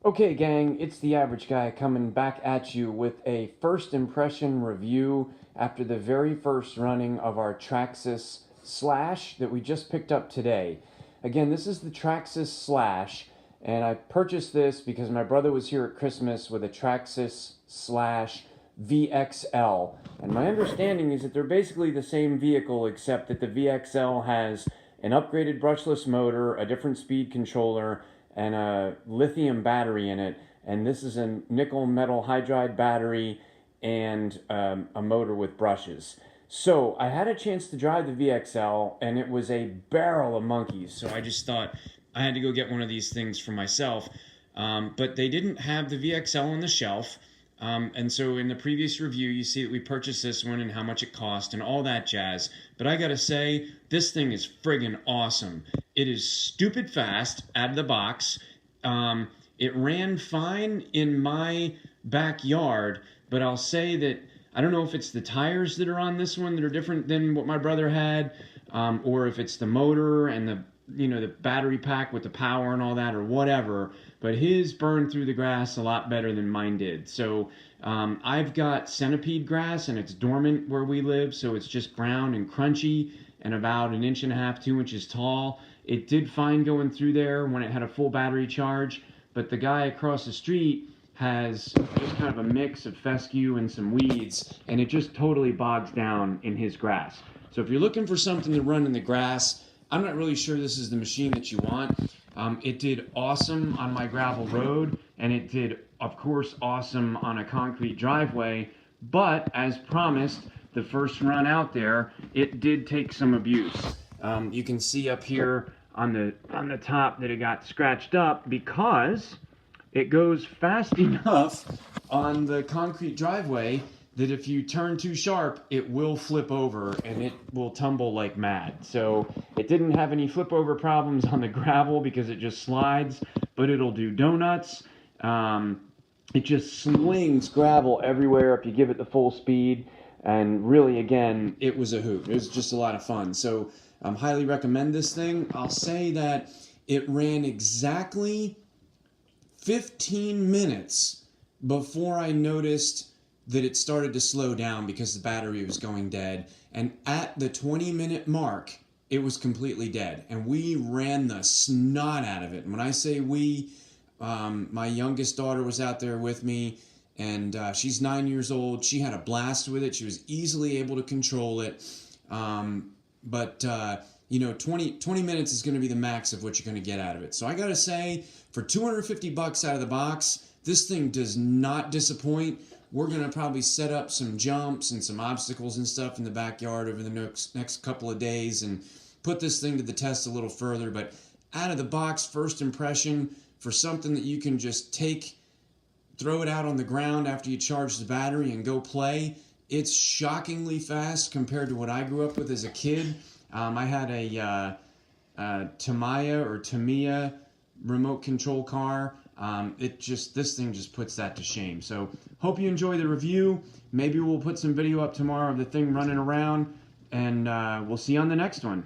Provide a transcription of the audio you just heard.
Okay, gang, it's the average guy coming back at you with a first impression review after the very first running of our Traxxas Slash that we just picked up today. Again, this is the Traxxas Slash, and I purchased this because my brother was here at Christmas with a Traxxas Slash VXL. And my understanding is that they're basically the same vehicle, except that the VXL has an upgraded brushless motor, a different speed controller, and a lithium battery in it. And this is a nickel metal hydride battery and a motor with brushes. So I had a chance to drive the VXL, and it was a barrel of monkeys. So I just thought I had to go get one of these things for myself. But they didn't have the VXL on the shelf. And so in the previous review, you see that we purchased this one and how much it cost and all that jazz. But I gotta say, this thing is friggin' awesome. It is stupid fast out of the box. It ran fine in my backyard, but I'll say that I don't know if it's the tires that are on this one that are different than what my brother had, or if it's the motor and the battery pack with the power and all that, or whatever. But his burned through the grass a lot better than mine did. So I've got centipede grass, and it's dormant where we live, so it's just brown and crunchy and about 1.5 inches, 2 inches tall. It did fine going through there when it had a full battery charge, but the guy across the street has just kind of a mix of fescue and some weeds, and it just totally bogs down in his grass. So if you're looking for something to run in the grass, I'm not really sure this is the machine that you want. It did awesome on my gravel road, and it did, of course, awesome on a concrete driveway, but as promised, the first run out there, it did take some abuse. You can see up here on the top that it got scratched up because it goes fast enough on the concrete driveway that if you turn too sharp, it will flip over and it will tumble like mad. So it didn't have any flip over problems on the gravel because it just slides, but it'll do donuts. It just slings gravel everywhere if you give it the full speed. And really, again, it was a hoot. It was just a lot of fun. So highly recommend this thing. I'll say that it ran exactly 15 minutes before I noticed that it started to slow down because the battery was going dead. And at the 20-minute mark, it was completely dead. And we ran the snot out of it. And when I say we, my youngest daughter was out there with me, and she's 9 years old. She had a blast with it. She was easily able to control it. But 20 minutes is going to be the max of what you're going to get out of it. So I got to say, for $250 out of the box, this thing does not disappoint. We're going to probably set up some jumps and some obstacles and stuff in the backyard over the next couple of days and put this thing to the test a little further. But out of the box, first impression for something that you can just throw it out on the ground after you charge the battery and go play, it's shockingly fast compared to what I grew up with as a kid. I had a Tamiya remote control car. This thing just puts that to shame. So hope you enjoy the review. Maybe we'll put some video up tomorrow of the thing running around, and we'll see you on the next one.